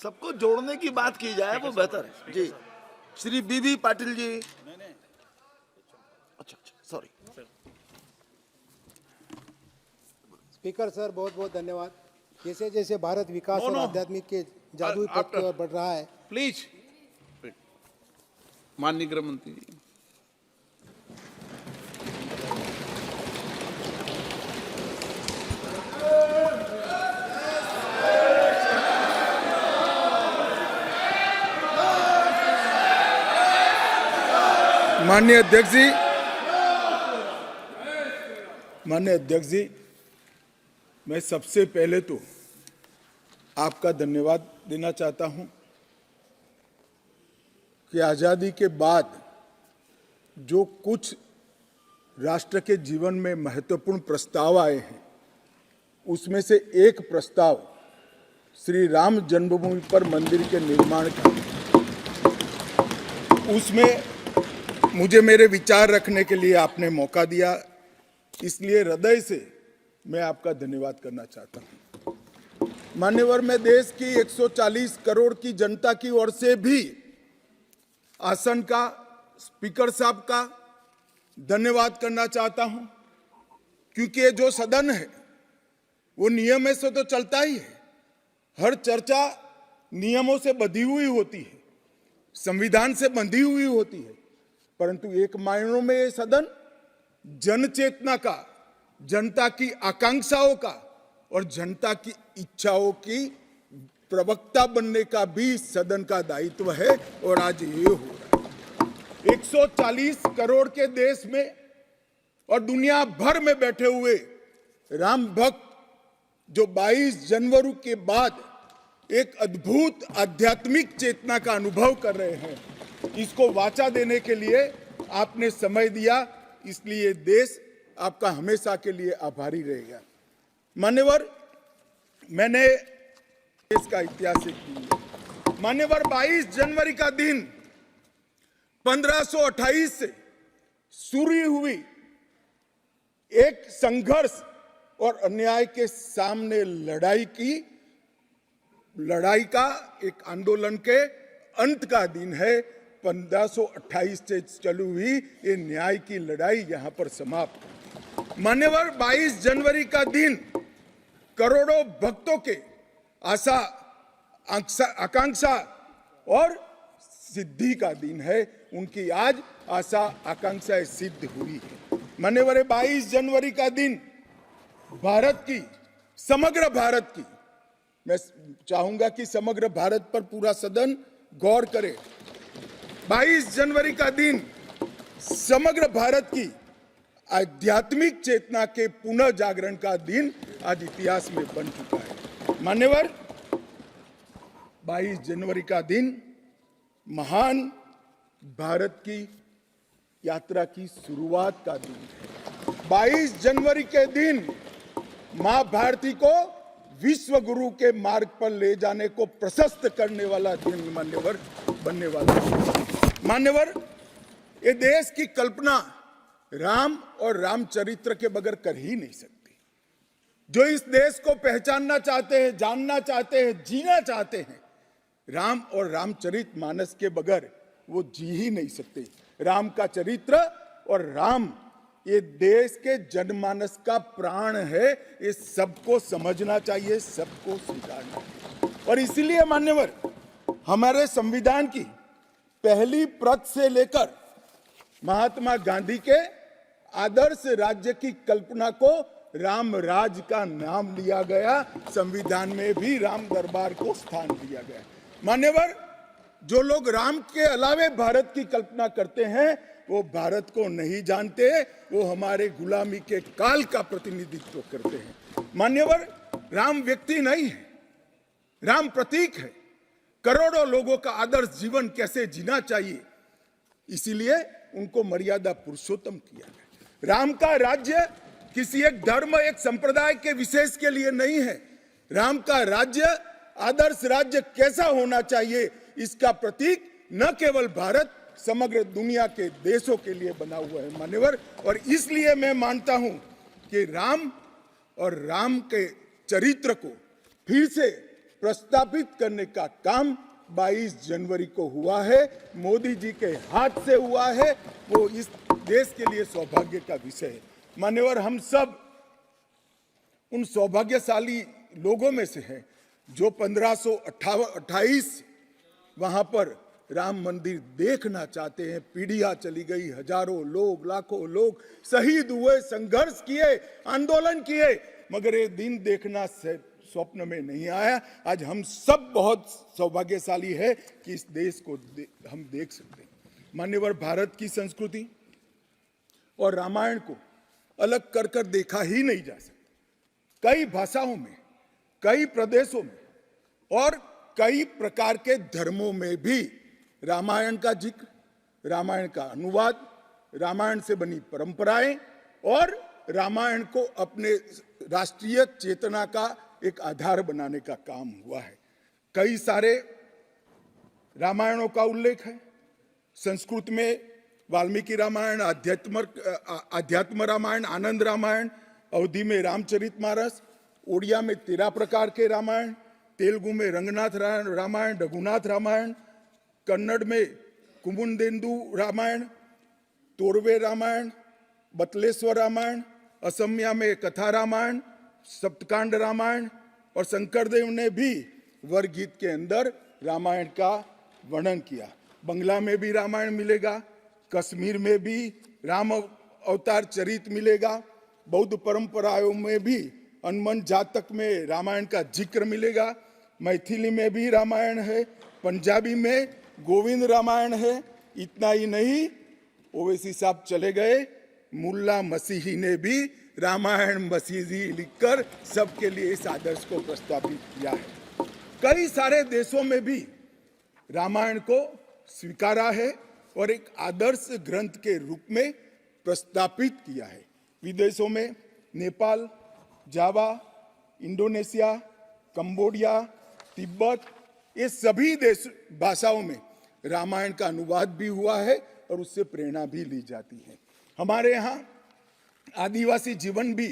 सबको जोड़ने की बात की जाए वो बेहतर है जी। श्री बीबी पाटिल जी। अच्छा सॉरी। स्पीकर सर, बहुत बहुत धन्यवाद। जैसे जैसे भारत विकास और आध्यात्मिक के जादुई पथ की ओर बढ़ रहा है, प्लीज माननीय गृह मंत्री जी। माननीय अध्यक्ष जी, मैं सबसे पहले तो आपका धन्यवाद देना चाहता हूं कि आज़ादी के बाद जो कुछ राष्ट्र के जीवन में महत्वपूर्ण प्रस्ताव आए हैं, उसमें से एक प्रस्ताव श्री राम जन्मभूमि पर मंदिर के निर्माण का, उसमें मुझे मेरे विचार रखने के लिए आपने मौका दिया, इसलिए हृदय से मैं आपका धन्यवाद करना चाहता हूं। मान्यवर, मैं देश की 140 करोड़ की जनता की ओर से भी आसन का, स्पीकर साहब का धन्यवाद करना चाहता हूं, क्योंकि ये जो सदन है वो नियम से तो चलता ही है। हर चर्चा नियमों से बंधी हुई होती है, संविधान से बंधी हुई होती है, परंतु एक मायनों में ये सदन जन चेतना का, जनता की आकांक्षाओं का और जनता की इच्छाओं की प्रवक्ता बनने का भी सदन का दायित्व है, और आज ये हो रहा है। 140 करोड़ के देश में और दुनिया भर में बैठे हुए राम भक्त जो 22 जनवरी के बाद एक अद्भुत आध्यात्मिक चेतना का अनुभव कर रहे हैं, इसको वाचा देने के लिए आपने समय दिया, इसलिए देश आपका हमेशा के लिए आभारी रहेगा। मान्यवर, मैंने देश का इतिहास किया। मान्यवर, 22 जनवरी का दिन 1528 से शुरू हुई एक संघर्ष और अन्याय के सामने लड़ाई का एक आंदोलन के अंत का दिन है। 1528 से चली हुई ये न्याय की लड़ाई यहां पर समाप्त। मान्यवर, 22 जनवरी का दिन करोड़ों भक्तों के आशा, आकांक्षा और सिद्धि का दिन है। उनकी आज आशा आकांक्षाएं सिद्ध हुई है। मान्यवर, 22 जनवरी का दिन भारत की, समग्र भारत की, मैं चाहूंगा कि समग्र भारत पर पूरा सदन गौर करे। 22 जनवरी का दिन समग्र भारत की आध्यात्मिक चेतना के पुनः जागरण का दिन आज इतिहास में बन चुका है। मान्यवर, 22 जनवरी का दिन महान भारत की यात्रा की शुरुआत का दिन है। 22 जनवरी के दिन मां भारती को विश्व गुरु के मार्ग पर ले जाने को प्रशस्त करने वाला दिन मान्यवर बनने वाला है। मान्यवर, ये देश की कल्पना राम और रामचरित्र के बगैर कर ही नहीं सकती। जो इस देश को पहचानना चाहते हैं, जानना चाहते हैं, जीना चाहते हैं, राम और रामचरित मानस के बगैर वो जी ही नहीं सकते। राम का चरित्र और राम ये देश के जनमानस का प्राण है, ये सबको समझना चाहिए, सबको स्वीकारना चाहिए। और इसीलिए मान्यवर, हमारे संविधान की पहली प्रत से लेकर महात्मा गांधी के आदर्श राज्य की कल्पना को राम राज का नाम लिया गया। संविधान में भी राम दरबार को स्थान दिया गया। मान्यवर, जो लोग राम के अलावे भारत की कल्पना करते हैं वो भारत को नहीं जानते, वो हमारे गुलामी के काल का प्रतिनिधित्व करते हैं। मान्यवर, राम व्यक्ति नहीं है, राम प्रतीक है। करोड़ों लोगों का आदर्श जीवन कैसे जीना चाहिए, इसीलिए उनको मर्यादा पुरुषोत्तम किया गया। राम का राज्य किसी एक धर्म, एक संप्रदाय के विशेष के लिए नहीं है। राम का राज्य, आदर्श राज्य कैसा होना चाहिए, इसका प्रतीक न केवल भारत, समग्र दुनिया के देशों के लिए बना हुआ है मान्यवर। और इसलिए मैं मानता हूं कि राम और राम के चरित्र को फिर से प्रस्तावित करने का काम 22 जनवरी को हुआ है, मोदी जी के हाथ से हुआ है। वो इस देश के लिए सौभाग्य का विषय है। मान्यवर, हम सब उन सौभाग्यशाली लोगों में से हैं जो 1528 वहां पर राम मंदिर देखना चाहते हैं। पीढ़ियां चली गई, हजारों लोग, लाखों लोग शहीद हुए, संघर्ष किए, आंदोलन किए, मगर ये दिन देखना स्वप्न में नहीं आया। आज हम सब बहुत सौभाग्यशाली है कि इस देश को हम देख सकते हैं। मान्यवर, भारत की संस्कृति और रामायण को अलग कर कर देखा ही नहीं जा सकता। कई भाषाओं में, कई प्रदेशों में और कई प्रकार के धर्मों में भी रामायण का जिक्र, रामायण का अनुवाद, रामायण से बनी परंपराएं और रामायण को अपने राष्ट्रीय चेतना का एक आधार बनाने का काम हुआ है। कई सारे रामायणों का उल्लेख है। संस्कृत में वाल्मीकि रामायण, अध्यात्म रामायण, आनंद रामायण, अवधी में रामचरितमानस, उड़िया में 13 प्रकार के रामायण, तेलुगु में रंगनाथ रामायण, रघुनाथ रामायण, कन्नड़ में कुमुदेंदु रामायण, तोरवे रामायण, बतलेश्वर रामायण, असमिया में कथा रामायण, सप्तकांड रामायण और शंकरदेव ने भी वरगीत के अंदर रामायण का वर्णन किया। बंगला में भी रामायण मिलेगा, कश्मीर में भी राम अवतार चरित मिलेगा, बौद्ध परंपराओं में भी हनुमान जातक में रामायण का जिक्र मिलेगा, मैथिली में भी रामायण है, पंजाबी में गोविंद रामायण है। इतना ही नहीं, ओवैसी साहब चले गए, मुल्ला मसीही ने भी रामायण मसीही लिखकर सबके लिए इस आदर्श को प्रस्तावित किया है। कई सारे देशों में भी रामायण को स्वीकारा है और एक आदर्श ग्रंथ के रूप में प्रस्तावित किया है। विदेशों में नेपाल, जावा, इंडोनेशिया, कंबोडिया, तिब्बत, ये सभी देश भाषाओं में रामायण का अनुवाद भी हुआ है और उससे प्रेरणा भी ली जाती है। हमारे यहाँ आदिवासी जीवन भी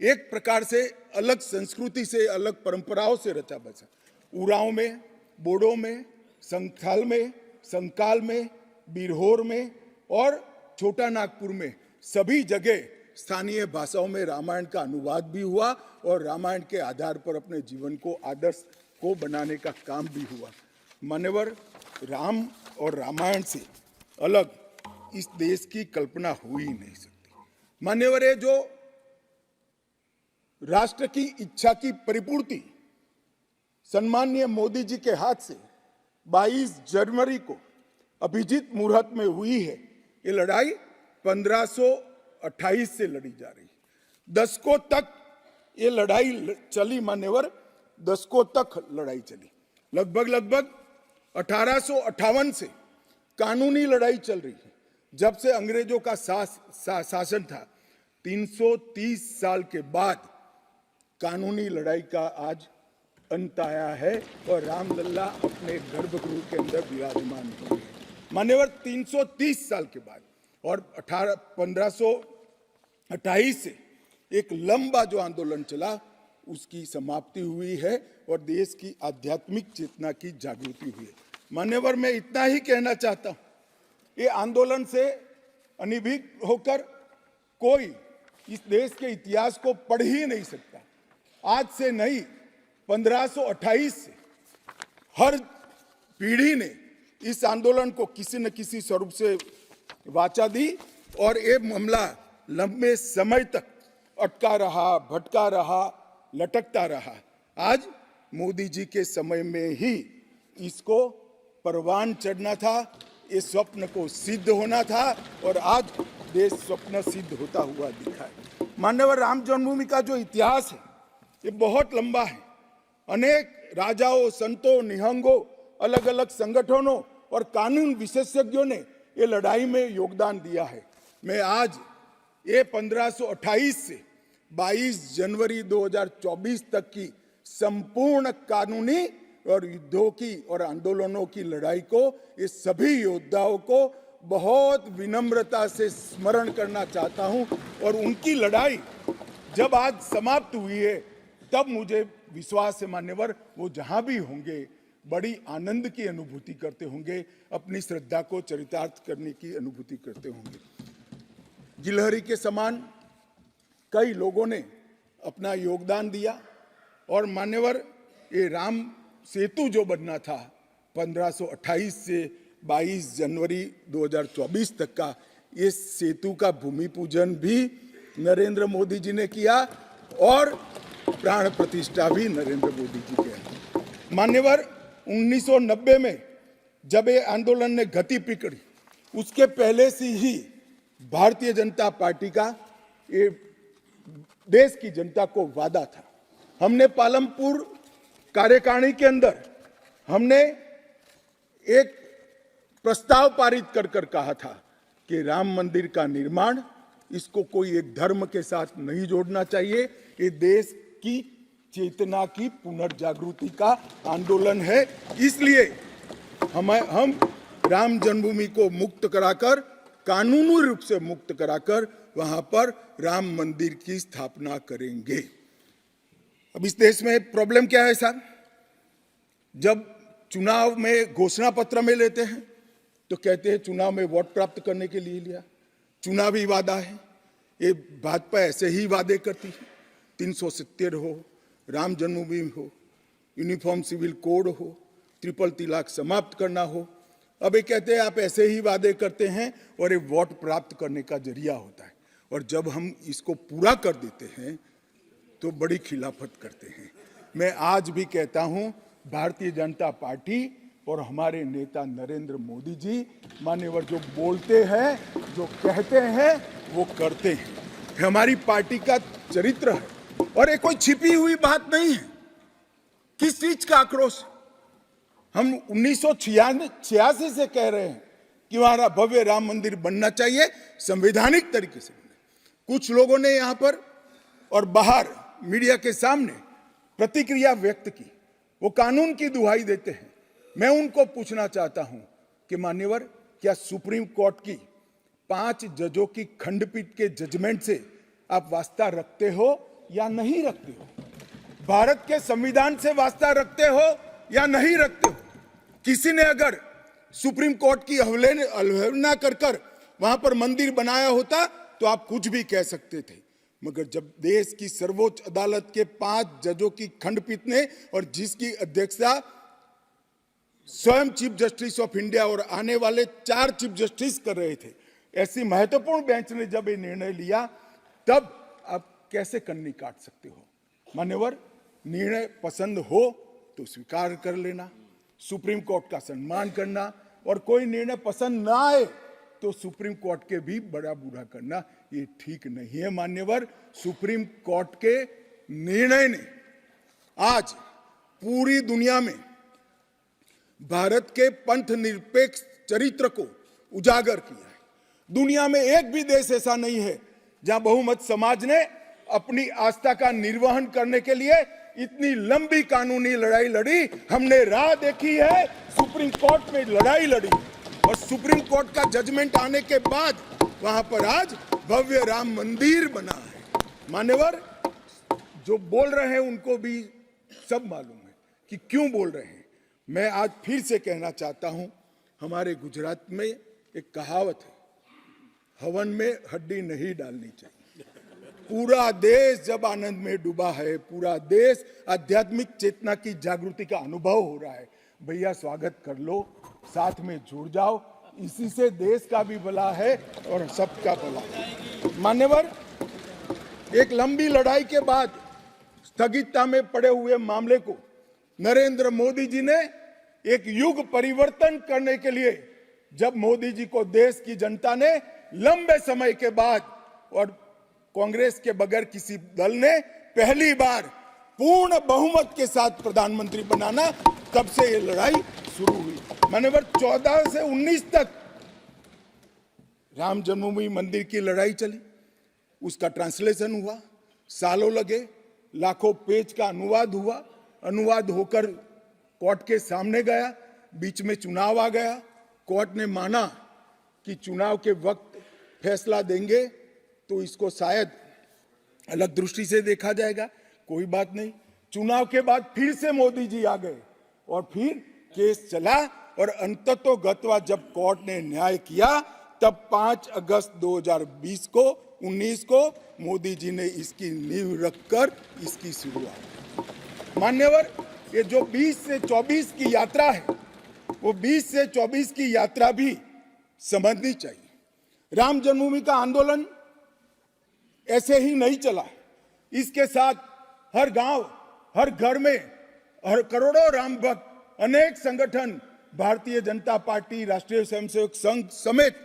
एक प्रकार से अलग संस्कृति से, अलग परंपराओं से रचा बसा। उरांव में, बोडो में, संथाल में, संकाल में, बिरहोर में और छोटा नागपुर में सभी जगह स्थानीय भाषाओं में रामायण का अनुवाद भी हुआ और रामायण के आधार पर अपने जीवन को आदर्श को बनाने का काम भी हुआ। मान्यवर, राम और रामायण से अलग इस देश की कल्पना हो ही नहीं सकती। मान्यवर, ये जो राष्ट्र की इच्छा की परिपूर्ति सम्माननीय मोदी जी के हाथ से 22 जनवरी को अभिजीत मुहूर्त में हुई है। ये लड़ाई 1528 से लड़ी जा रही है। दशकों तक ये लड़ाई चली। मान्यवर, दशकों तक लड़ाई चली। लगभग 1858 से कानूनी लड़ाई चल रही है। जब से अंग्रेजों का शासन था, 330 साल के बाद कानूनी लड़ाई का आज अंत आया है और रामलल्ला अपने गर्भगृह के अंदर विराजमान हुए हैं। मान्यवर, 330 साल के बाद और 1528 से एक लंबा जो आंदोलन चला उसकी समाप्ति हुई है और देश की आध्यात्मिक चेतना की जागृति हुई है। मान्यवर, मैं इतना ही कहना चाहता हूं, ये आंदोलन से अनभिज्ञ होकर कोई इस देश के इतिहास को पढ़ ही नहीं सकता। आज से नहीं, 1528 से हर पीढ़ी ने इस आंदोलन को किसी न किसी स्वरूप से वाचा दी और ये मामला लंबे समय तक अटका रहा, भटका रहा, लटकता रहा। आज मोदी जी के समय में ही इसको परवान चढ़ना था, इस स्वप्न को सिद्ध होना था और आज देश स्वप्न सिद्ध होता हुआ दिखा है। मान्यवर, राम जन्मभूमि का जो इतिहास है ये बहुत लंबा है। अनेक राजाओं, संतों, निहंगों, अलग अलग संगठनों और कानून विशेषज्ञों ने ये लड़ाई में योगदान दिया है। मैं आज ये 1528 से 22 जनवरी 2024 तक की संपूर्ण कानूनी और युद्धों की और आंदोलनों की लड़ाई को, ये सभी योद्धाओं को बहुत विनम्रता से स्मरण करना चाहता हूं और उनकी लड़ाई जब आज समाप्त हुई है तब मुझे विश्वास है मान्यवर, वो जहां भी होंगे बड़ी आनंद की अनुभूति करते होंगे, अपनी श्रद्धा को चरितार्थ करने की अनुभूति करते होंगे। गिलहरी के समान कई लोगों ने अपना योगदान दिया और मान्यवर, ये राम सेतु जो बनना था 1528 से 22 जनवरी 2024 तक का, इस सेतु का भूमि पूजन भी नरेंद्र मोदी जी ने किया और प्राण प्रतिष्ठा भी नरेंद्र मोदी जी के। मान्यवर, 1990 में जब ये आंदोलन ने गति पकड़ी, उसके पहले से ही भारतीय जनता पार्टी का ये देश की जनता को वादा था। हमने पालमपुर कार्यकारिणी के अंदर हमने एक प्रस्ताव पारित कर कहा था कि राम मंदिर का निर्माण, इसको कोई एक धर्म के साथ नहीं जोड़ना चाहिए, ये देश की चेतना की पुनर्जागृति का आंदोलन है। इसलिए हम राम जन्मभूमि को मुक्त कराकर, कानूनी रूप से मुक्त कराकर वहां पर राम मंदिर की स्थापना करेंगे। अब इस देश में प्रॉब्लम क्या है साहब? जब चुनाव में घोषणा पत्र में लेते हैं तो कहते हैं चुनाव में वोट प्राप्त करने के लिए लिया, चुनावी वादा है। ये भाजपा ऐसे ही वादे करती है, 370 हो, राम जन्मभूमि हो, यूनिफॉर्म सिविल कोड हो, ट्रिपल तलाक समाप्त करना हो। अब ये कहते हैं आप ऐसे ही वादे करते हैं और ये वोट प्राप्त करने का जरिया होता है, और जब हम इसको पूरा कर देते हैं तो बड़ी खिलाफत करते हैं। मैं आज भी कहता हूं, भारतीय जनता पार्टी और हमारे नेता नरेंद्र मोदी जी मान्यवर जो बोलते हैं, जो कहते हैं, वो करते हैं। हमारी पार्टी का चरित्र है और ये कोई छिपी हुई बात नहीं है। किस चीज का आक्रोश? हम 1986 से कह रहे हैं कि हमारा भव्य राम मंदिर बनना चाहिए, संवैधानिक तरीके से। कुछ लोगों ने यहां पर और बाहर मीडिया के सामने प्रतिक्रिया व्यक्त की, वो कानून की दुहाई देते हैं। मैं उनको पूछना चाहता हूं कि मान्यवर, क्या सुप्रीम कोर्ट की 5 जजों की खंडपीठ के जजमेंट से आप वास्ता रखते हो या नहीं रखते हो? भारत के संविधान से वास्ता रखते हो या नहीं रखते हो? किसी ने अगर सुप्रीम कोर्ट की अवहेलना कर वहां पर मंदिर बनाया होता तो आप कुछ भी कह सकते थे, मगर जब देश की सर्वोच्च अदालत के 5 जजों की खंडपीठ ने, और जिसकी अध्यक्षता स्वयं चीफ जस्टिस ऑफ इंडिया और आने वाले 4 चीफ जस्टिस कर रहे थे, ऐसी महत्वपूर्ण बेंच ने जब ये निर्णय लिया, तब आप कैसे कन्नी काट सकते हो? मान्यवर, निर्णय पसंद हो तो स्वीकार कर लेना, सुप्रीम कोर्ट का सम्मान करना, और कोई निर्णय पसंद ना आए तो सुप्रीम कोर्ट के भी बड़ा बूढ़ा करना, ये ठीक नहीं है। मान्यवर, सुप्रीम कोर्ट के निर्णय ने आज पूरी दुनिया में भारत के पंथ निरपेक्ष चरित्र को उजागर किया है। दुनिया में एक भी देश ऐसा नहीं है जहां बहुमत समाज ने अपनी आस्था का निर्वहन करने के लिए इतनी लंबी कानूनी लड़ाई लड़ी। हमने राह देखी है, सुप्रीम कोर्ट में लड़ाई लड़ी, और सुप्रीम कोर्ट का जजमेंट आने के बाद वहां पर आज भव्य राम मंदिर बना है। मान्यवर, जो बोल रहे हैं उनको भी सब मालूम है कि क्यों बोल रहे हैं। मैं आज फिर से कहना चाहता हूं, हमारे गुजरात में एक कहावत है, हवन में हड्डी नहीं डालनी चाहिए। पूरा देश जब आनंद में डूबा है, पूरा देश आध्यात्मिक चेतना की जागृति का अनुभव हो रहा है, भैया स्वागत कर लो, साथ में जुड़ जाओ, इसी से देश का भी भला है और सबका भला है। मान्यवर, एक लंबी लड़ाई के बाद स्थगितता में पड़े हुए मामले को नरेंद्र मोदी जी ने एक युग परिवर्तन करने के लिए, जब मोदी जी को देश की जनता ने लंबे समय के बाद और कांग्रेस के बगैर किसी दल ने पहली बार पूर्ण बहुमत के साथ प्रधानमंत्री बनाना, तब से ये लड़ाई शुरू हुई। मान्यवर, 14 से 19 तक राम जन्मभूमि मंदिर की लड़ाई चली, उसका ट्रांसलेशन हुआ, सालों लगे, लाखों पेज का अनुवाद हुआ, अनुवाद होकर कोर्ट के सामने गया, बीच में चुनाव आ गया, कोर्ट ने माना कि चुनाव के वक्त फैसला देंगे तो इसको शायद अलग दृष्टि से देखा जाएगा, कोई बात नहीं। चुनाव के बाद फिर से मोदी जी आ गए और फिर केस चला और अंततोगत्वा जब कोर्ट ने न्याय किया तब 5 अगस्त 2020 को 19 को मोदी जी ने इसकी नींव रखकर इसकी शुरुआत। मान्यवर, ये जो 20 से 24 की यात्रा है वो 20 से 24 की यात्रा भी समझनी चाहिए। राम जन्मभूमि का आंदोलन ऐसे ही नहीं चला। इसके साथ हर गांव, हर घर में हर करोड़ों राम भक्त, अनेक संगठन, भारतीय जनता पार्टी, राष्ट्रीय स्वयंसेवक संघ समेत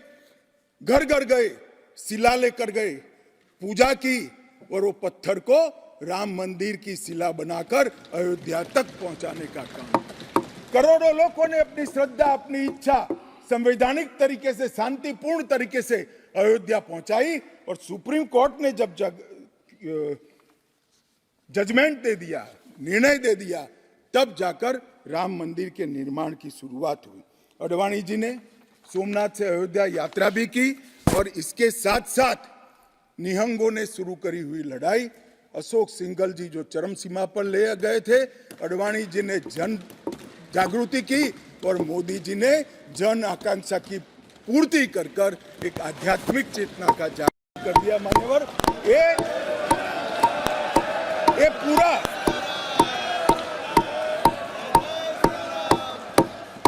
घर घर गए, शिला लेकर गए, पूजा की और वो पत्थर को राम मंदिर की शिला बनाकर अयोध्या तक पहुंचाने का काम। करोड़ों लोगों ने अपनी श्रद्धा, अपनी इच्छा संवैधानिक तरीके से, शांतिपूर्ण तरीके से अयोध्या पहुंचाई और सुप्रीम कोर्ट ने जब जजमेंट दे दिया, निर्णय दे दिया, तब जाकर राम मंदिर के निर्माण की शुरुआत हुई। अडवाणी जी ने सोमनाथ से अयोध्या यात्रा भी की और इसके साथ साथ निहंगों ने शुरू करी हुई लड़ाई, अशोक सिंघल जी जो चरम सीमा पर ले गए थे, अडवाणी जी ने जन जागृति की और मोदी जी ने जन आकांक्षा की पूर्ति कर कर एक आध्यात्मिक चेतना का जागरण कर दिया। मान्यवर,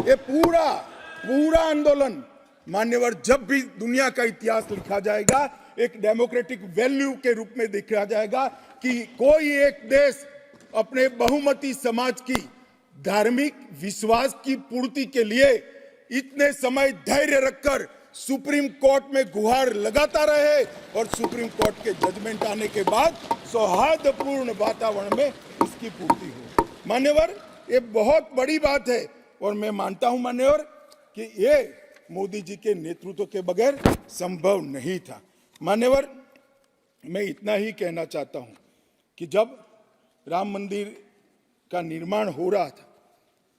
ये पूरा आंदोलन मान्यवर जब भी दुनिया का इतिहास लिखा जाएगा एक डेमोक्रेटिक वैल्यू के रूप में देखा जाएगा कि कोई एक देश अपने बहुमती समाज की धार्मिक विश्वास की पूर्ति के लिए इतने समय धैर्य रखकर सुप्रीम कोर्ट में गुहार लगाता रहे और सुप्रीम कोर्ट के जजमेंट आने के बाद सौहार्दपूर्ण वातावरण में इसकी पूर्ति हो। मान्यवर, ये बहुत बड़ी बात है और मैं मानता हूं मान्यवर कि ये मोदी जी के नेतृत्व के बगैर संभव नहीं था। मान्यवर, मैं इतना ही कहना चाहता हूं कि जब राम मंदिर का निर्माण हो रहा था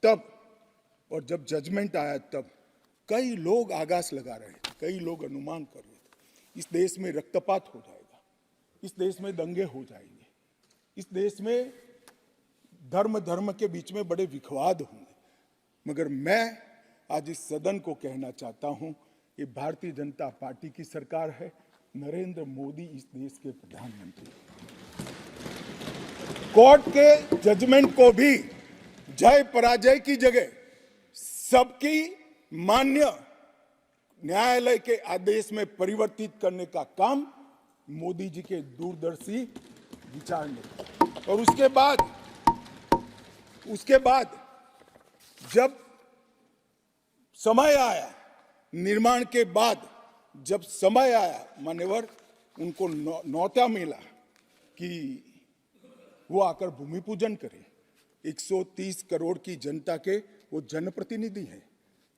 तब और जब जजमेंट आया तब कई लोग आगाज लगा रहे थे, कई लोग अनुमान कर रहे थे इस देश में रक्तपात हो जाएगा, इस देश में दंगे हो जाएंगे, इस देश में धर्म के बीच में बड़े विवाद होंगे। मगर मैं आज इस सदन को कहना चाहता हूं, ये भारतीय जनता पार्टी की सरकार है, नरेंद्र मोदी इस देश के प्रधानमंत्री। कोर्ट के जजमेंट को भी जय पराजय की जगह सबकी मान्य न्यायालय के आदेश में परिवर्तित करने का काम मोदी जी के दूरदर्शी विचार ने। और उसके बाद जब समय आया, निर्माण के बाद जब समय आया मान्यवर, उनको न्योता मिला कि वो आकर भूमि पूजन करें। 130 करोड़ की जनता के वो जनप्रतिनिधि हैं।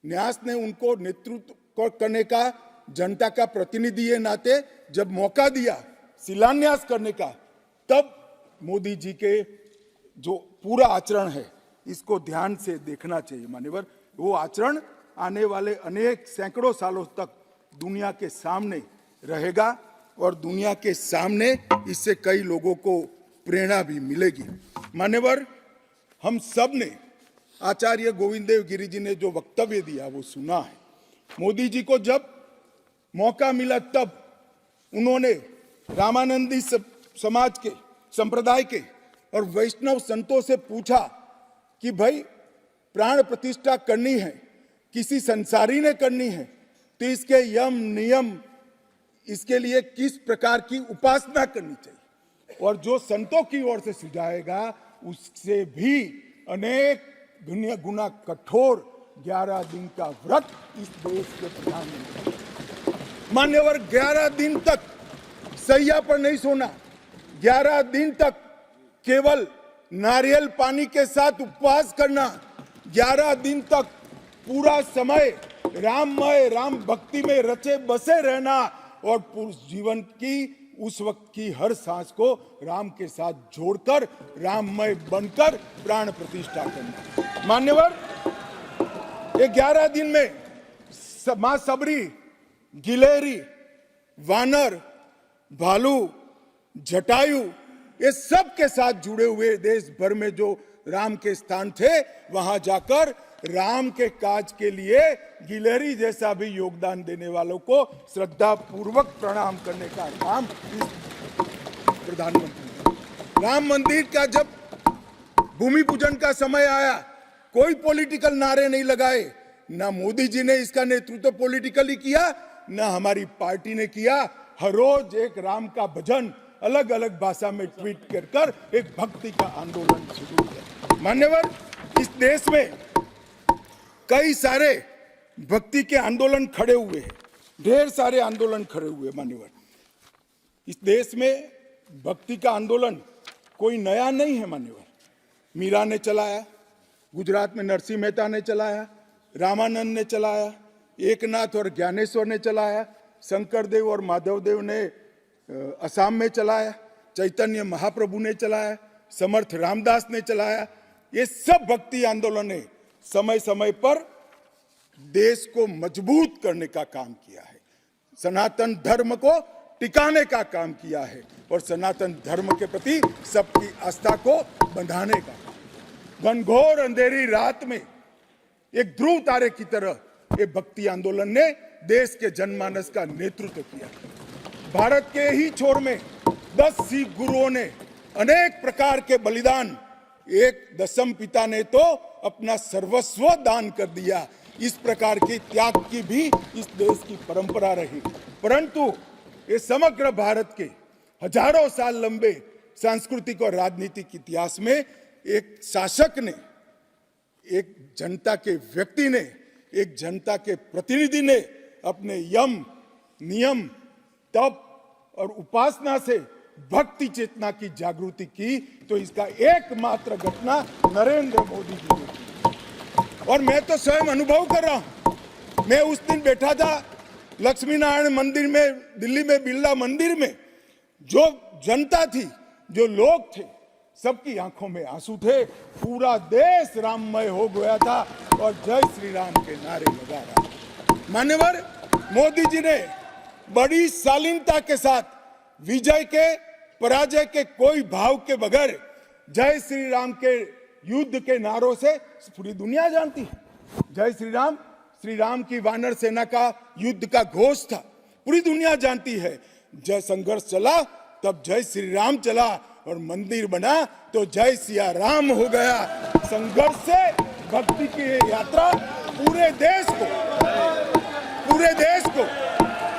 न्यास ने उनको नेतृत्व करने का, जनता का प्रतिनिधि के नाते जब मौका दिया शिलान्यास करने का, तब मोदी जी के जो पूरा आचरण है इसको ध्यान से देखना चाहिए। मान्यवर, वो आचरण आने वाले अनेक सैकड़ों सालों तक दुनिया के सामने रहेगा और दुनिया के सामने इससे कई लोगों को प्रेरणा भी मिलेगी। मान्यवर, हम सब ने आचार्य गोविंद देव गिरि जी ने जो वक्तव्य दिया वो सुना है। मोदी जी को जब मौका मिला तब उन्होंने रामानंदी समाज के, संप्रदाय के और वैष्णव संतों से पूछा कि भाई प्राण प्रतिष्ठा करनी है, किसी संसारी ने करनी है, तो इसके यम नियम, इसके लिए किस प्रकार की उपासना करनी चाहिए, और जो संतों की ओर से सुझाएगा उससे भी अनेक दुनिया गुना कठोर 11 दिन का व्रत इस देश के प्रधानमंत्री। मान्यवर, 11 दिन तक सैया पर नहीं सोना, 11 दिन तक केवल नारियल पानी के साथ उपवास करना, 11 दिन तक पूरा समय राममय, राम भक्ति में रचे बसे रहना और पूरे जीवन की उस वक्त की हर सांस को राम के साथ जोड़कर राममय बनकर प्राण प्रतिष्ठा करना। मान्यवर, ये 11 दिन में मां सबरी, गिलेरी, वानर, भालू, जटायु ये सब के साथ जुड़े हुए देश भर में जो राम के स्थान थे, वहां जाकर राम के काज के लिए गिलहरी जैसा भी योगदान देने वालों को श्रद्धा पूर्वक प्रणाम करने का काम प्रधानमंत्री। राम मंदिर का जब भूमि पूजन का समय आया, कोई पॉलिटिकल नारे नहीं लगाए, ना मोदी जी ने इसका नेतृत्व पॉलिटिकली किया, ना हमारी पार्टी ने किया। हर रोज एक राम का भजन अलग अलग भाषा में ट्वीट कर एक भक्ति का आंदोलन शुरू किया। मान्यवर, इस देश में कई सारे भक्ति के आंदोलन खड़े हुए हैं, ढेर सारे आंदोलन खड़े हुए। मान्यवर, इस देश में भक्ति का आंदोलन कोई नया नहीं है। मान्यवर, मीरा ने चलाया, गुजरात में नरसिंह मेहता ने चलाया, रामानंद ने चलाया, एकनाथ और ज्ञानेश्वर ने चलाया, शंकरदेव और माधवदेव ने असम में चलाया, चैतन्य महाप्रभु ने चलाया, समर्थ रामदास ने चलाया। ये सब भक्ति आंदोलन ने समय समय पर देश को मजबूत करने का काम किया है, सनातन धर्म को टिकाने का काम किया है और सनातन धर्म के प्रति सबकी आस्था को बंधाने का। घनघोर अंधेरी रात में एक ध्रुव तारे की तरह ये भक्ति आंदोलन ने देश के जनमानस का नेतृत्व किया। भारत के ही छोर में 10 सिख गुरुओं ने अनेक प्रकार के बलिदान, एक दशम पिता ने तो अपना सर्वस्व दान कर दिया। इस प्रकार के त्याग की भी इस देश की परंपरा रही, परंतु ये समग्र भारत के हजारों साल लंबे सांस्कृतिक और राजनीतिक इतिहास में एक शासक ने, एक जनता के व्यक्ति ने, एक जनता के प्रतिनिधि ने अपने यम, नियम, तप और उपासना से भक्ति चेतना की जागृति की, तो इसका एकमात्र घटना नरेंद्र मोदी जी ने की। और मैं तो स्वयं अनुभव कर रहा हूं। मैं उस दिन बैठा था लक्ष्मी नारायण मंदिर में, दिल्ली में बिरला मंदिर में। जो जनता थी, जो लोग थे, सबकी आंखों में आंसू थे। पूरा देश राममय हो गया था और जय श्री राम के नारे लगा रहा। मान्यवर, मोदी जी ने बड़ी शालीनता के साथ विजय के, पराजय के कोई भाव के बगैर जय श्री राम के युद्ध के नारों से पूरी दुनिया जानती है। जय श्री राम की वानर सेना का युद्ध का घोष था, पूरी दुनिया जानती है। जय संघर्ष चला तब जय श्री राम चला और मंदिर बना तो जय सिया राम हो गया। संघर्ष से भक्ति की यात्रा पूरे देश को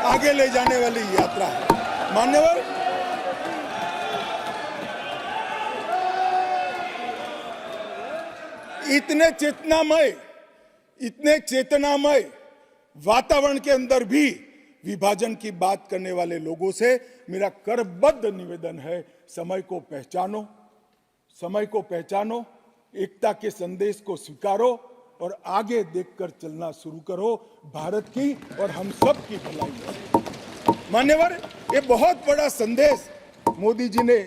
आगे ले जाने वाली यात्रा है। मान्यवर, इतने चेतनामय वातावरण के अंदर भी विभाजन की बात करने वाले लोगों से मेरा करबद्ध निवेदन है, समय को पहचानो, एकता के संदेश को स्वीकारो और आगे देखकर चलना शुरू करो। भारत की और हम सब की भलाई है। मान्यवर, ये बहुत बड़ा संदेश मोदी जी ने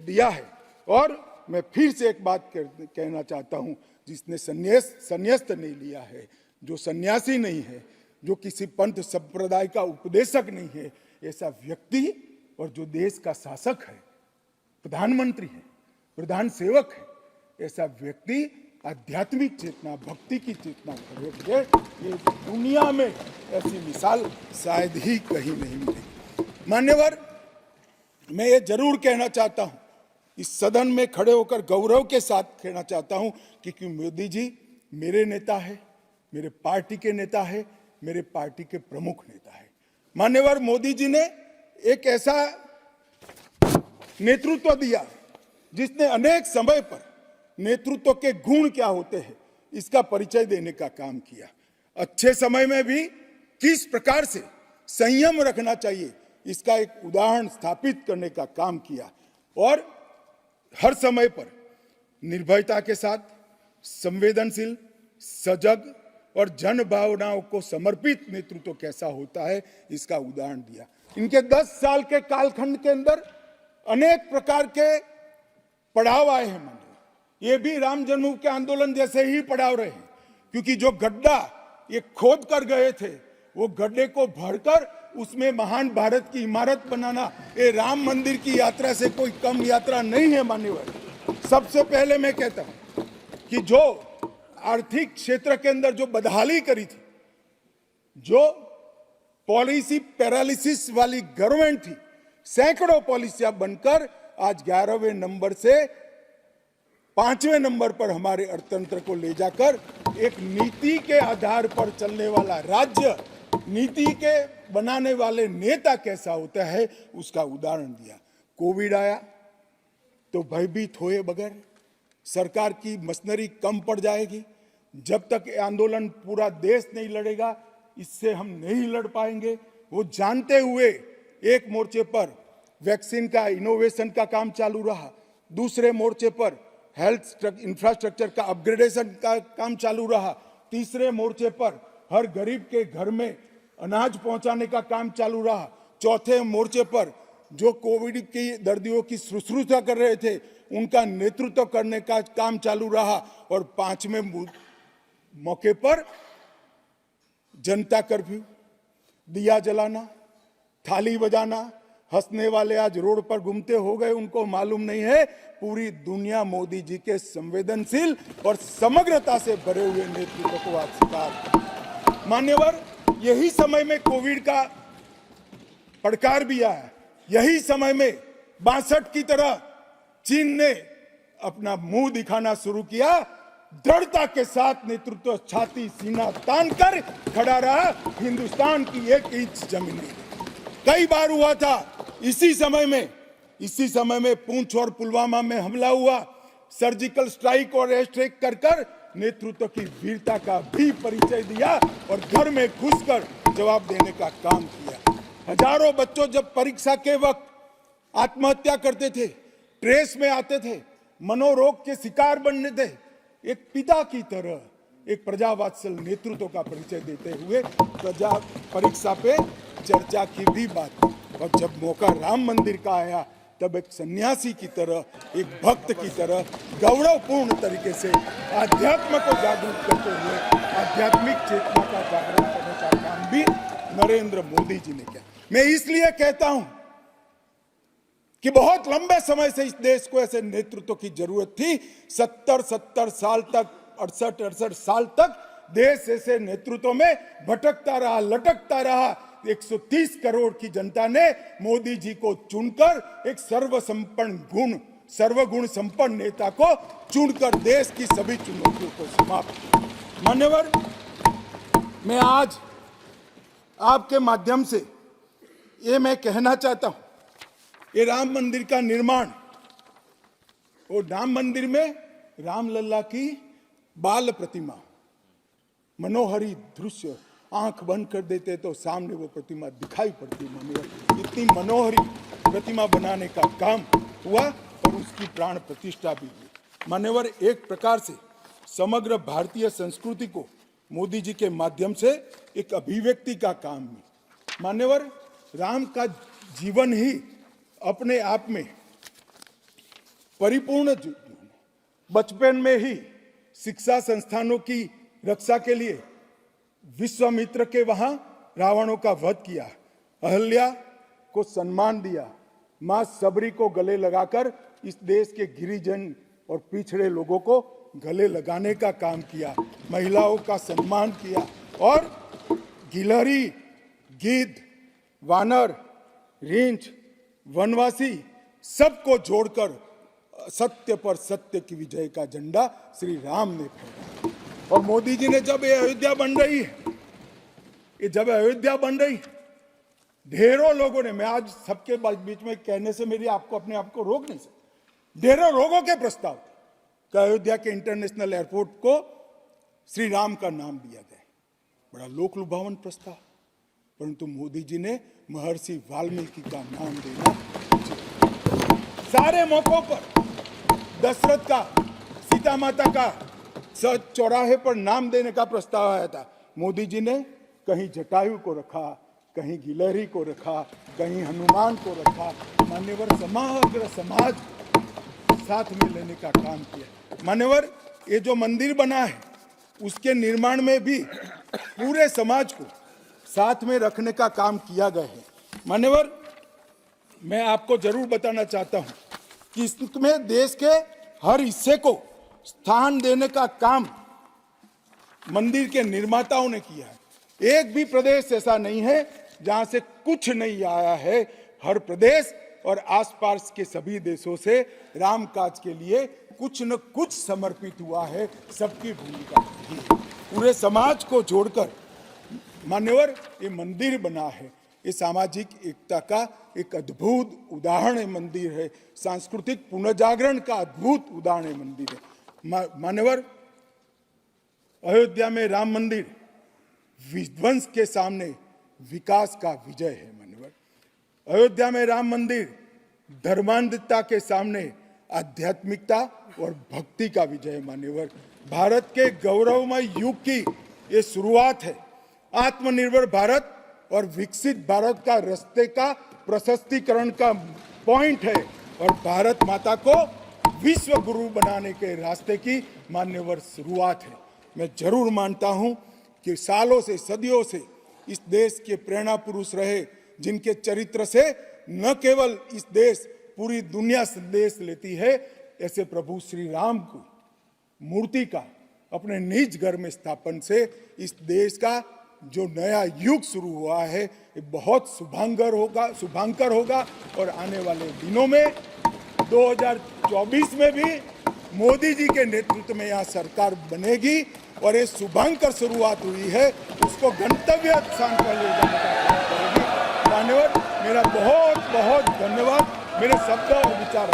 दिया है। और मैं फिर से एक बात कहना चाहता हूं, जिसने संन्यास्त नहीं लिया है, जो सन्यासी नहीं है, जो किसी पंथ संप्रदाय का उपदेशक नहीं है, ऐसा व्यक्ति और जो देश का शासक है, प्रधानमंत्री है, प्रधान सेवक है, ऐसा व्यक्ति आध्यात्मिक चेतना, भक्ति की चेतना खड़े ये दुनिया में ऐसी मिसाल शायद ही कहीं नहीं मिली। मान्यवर, मैं ये जरूर कहना चाहता हूं, इस सदन में खड़े होकर गौरव के साथ कहना चाहता हूं कि मोदी जी मेरे नेता है, मेरे पार्टी के नेता है, मेरे पार्टी के प्रमुख नेता है। मान्यवर, मोदी जी ने एक ऐसा नेतृत्व दिया जिसने अनेक समय पर नेतृत्व के गुण क्या होते हैं इसका परिचय देने का काम किया। अच्छे समय में भी किस प्रकार से संयम रखना चाहिए इसका एक उदाहरण स्थापित करने का काम किया और हर समय पर निर्भयता के साथ संवेदनशील, सजग और जन भावनाओं को समर्पित नेतृत्व कैसा होता है इसका उदाहरण दिया। इनके 10 साल के कालखंड के अंदर अनेक प्रकार के पड़ाव आए हैं। ये भी राम जन्मभूमि के आंदोलन जैसे ही पड़ाव रहे, क्योंकि जो गड्ढा ये खोद कर गए थे वो गड्ढे को भरकर उसमें महान भारत की इमारत बनाना, ये राम मंदिर की यात्रा से कोई कम यात्रा नहीं है मान्यवर। सबसे पहले मैं कहता हूं कि जो आर्थिक क्षेत्र के अंदर जो बदहाली करी थी, जो पॉलिसी पैरालिसिस वाली गवर्नमेंट थी, सैकड़ों पॉलिसियां बनकर आज 11वें नंबर से 5वें नंबर पर हमारे अर्थतंत्र को ले जाकर एक नीति के आधार पर चलने वाला राज्य, नीति के बनाने वाले नेता कैसा होता है उसका उदाहरण दिया। कोविड आया तो भयभीत हुए बगैर, सरकार की मशीनरी कम पड़ जाएगी, जब तक आंदोलन पूरा देश नहीं लड़ेगा इससे हम नहीं लड़ पाएंगे, वो जानते हुए एक मोर्चे पर वैक्सीन का इनोवेशन का काम चालू रहा, दूसरे मोर्चे पर हेल्थ इंफ्रास्ट्रक्चर का अपग्रेडेशन का काम चालू रहा, तीसरे मोर्चे पर हर गरीब के घर में अनाज पहुंचाने का काम चालू रहा, चौथे मोर्चे पर जो कोविड की दर्दियों की शुश्रूषा कर रहे थे उनका नेतृत्व करने का काम चालू रहा, और 5वें मौके पर जनता कर्फ्यू, दिया जलाना, थाली बजाना, हंसने वाले आज रोड पर घूमते हो गए, उनको मालूम नहीं है पूरी दुनिया मोदी जी के संवेदनशील और समग्रता से भरे हुए नेतृत्व को आज स्वीकार। मान्यवर, यही समय में कोविड का पड़कार भी आया, यही समय में 62 की तरह चीन ने अपना मुंह दिखाना शुरू किया, दृढ़ता के साथ नेतृत्व छाती सीना तान कर खड़ा रहा, हिंदुस्तान की 1 इंच जमीन नहीं। कई बार हुआ था इसी समय में पूंछ और पुलवामा में हमला हुआ, सर्जिकल स्ट्राइक और एयर स्ट्राइक कर नेतृत्व की वीरता का भी परिचय दिया और घर में घुसकर जवाब देने का काम किया। हजारों बच्चों जब परीक्षा के वक्त आत्महत्या करते थे, ट्रेस में आते थे, मनोरोग के शिकार बनने थे, एक पिता की तरह एक प्रजावात्सल नेतृत्व का परिचय देते हुए प्रजा परीक्षा पे चर्चा की भी बात। और जब मौका राम मंदिर का आया तब एक सन्यासी की तरह, एक भक्त की तरह गौरवपूर्ण तरीके से आध्यात्म को जागरूक करते हुए आध्यात्मिक चेतना का जागरण करने का काम भी नरेंद्र मोदी जी ने किया। मैं इसलिए कहता हूं कि बहुत लंबे समय से इस देश को ऐसे नेतृत्व की जरूरत थी। 70 साल तक, 68 साल तक देश ऐसे नेतृत्व में भटकता रहा, लटकता रहा। 130 करोड़ की जनता ने मोदी जी को चुनकर एक सर्वगुण संपन्न नेता को चुनकर देश की सभी चुनौतियों को समाप्त। मान्यवर, मैं आज आपके माध्यम से ये मैं कहना चाहता हूं, ये राम मंदिर का निर्माण, और राम मंदिर में रामलला की बाल प्रतिमा, मनोहरी दृश्य, आंख बंद कर देते तो सामने वो प्रतिमा दिखाई पड़ती। इतनी मनोहरी प्रतिमा बनाने का काम हुआ और उसकी प्राण प्रतिष्ठा भी हुई। मान्यवर, एक प्रकार से समग्र भारतीय संस्कृति को मोदी जी के माध्यम से एक अभिव्यक्ति का काम हुई। मान्यवर, राम का जीवन ही अपने आप में परिपूर्ण जीवन। बचपन में ही शिक्षा संस्थानों की रक्षा के लिए विश्वामित्र के वहां रावणों का वध किया, अहल्या को सम्मान दिया, मां सबरी को गले लगाकर इस देश के गिरिजन और पिछड़े लोगों को गले लगाने का काम किया, महिलाओं का सम्मान किया, और गिलहरी, गिद्ध, वानर, रींछ, वनवासी सबको जोड़कर सत्य पर सत्य की विजय का झंडा श्री राम ने फहराया। और मोदी जी ने जब ये अयोध्या बन रही है, ढेरों लोगों ने, मैं आज सबके बीच में कहने से मेरी अपने आप को रोक नहीं सकता, ढेरों लोगों के प्रस्ताव कि अयोध्या के इंटरनेशनल एयरपोर्ट को श्री राम का नाम दिया जाए। बड़ा लोक लुभावन प्रस्ताव, परंतु मोदी जी ने महर्षि वाल्मीकि का नाम देना। सारे मौकों पर दशरथ का, सीता माता का चौराहे पर नाम देने का प्रस्ताव आया था, मोदी जी ने कहीं जटायु को रखा, कहीं गिलहरी को रखा, कहीं हनुमान को रखा। मान्यवर, समग्र समाज साथ में लेने का काम किया। मान्यवर, ये जो मंदिर बना है उसके निर्माण में भी पूरे समाज को, साथ में रखने का काम किया गया है। मान्यवर, मैं आपको जरूर बताना चाहता हूं कि इसमें देश के हर हिस्से को स्थान देने का काम मंदिर के निर्माताओं ने किया है। एक भी प्रदेश ऐसा नहीं है जहां से कुछ नहीं आया है। हर प्रदेश और आसपास के सभी देशों से राम काज के लिए कुछ न कुछ समर्पित हुआ है। सबकी भूमिका रही है। पूरे समाज को जोड़कर मान्यवर ये मंदिर बना है। ये सामाजिक एकता का एक अद्भुत उदाहरण मंदिर है। सांस्कृतिक पुनर्जागरण का अद्भुत उदाहरण मंदिर है। मान्यवर, अयोध्या में राम मंदिर विध्वंस के सामने विकास का विजय है। मान्यवर, अयोध्या में राम मंदिर धर्मांधता के सामने आध्यात्मिकता और भक्ति का विजय है। मान्यवर, भारत के गौरवमय युग की ये शुरुआत है। आत्मनिर्भर भारत और विकसित भारत का रास्ते का प्रशस्तीकरण का पॉइंट है और भारत माता को विश्व गुरु बनाने के रास्ते की मान्यवर शुरुआत है। मैं जरूर मानता हूं कि सालों से सदियों से इस देश के प्रेरणा पुरुष रहे, जिनके चरित्र से न केवल इस देश पूरी दुनिया संदेश लेती है, ऐसे प्रभु श्री राम को मूर्ति का अपने निज घर में स्थापन से इस देश का जो नया युग शुरू हुआ है ये बहुत शुभांकर होगा और आने वाले दिनों में 2024 में भी मोदी जी के नेतृत्व में यहाँ सरकार बनेगी और ये शुभांकर शुरुआत हुई है, उसको गंतव्य स्थान पर ले जाने का काम करेगी। मान्यवर, मेरा बहुत बहुत धन्यवाद। मेरे शब्द और विचार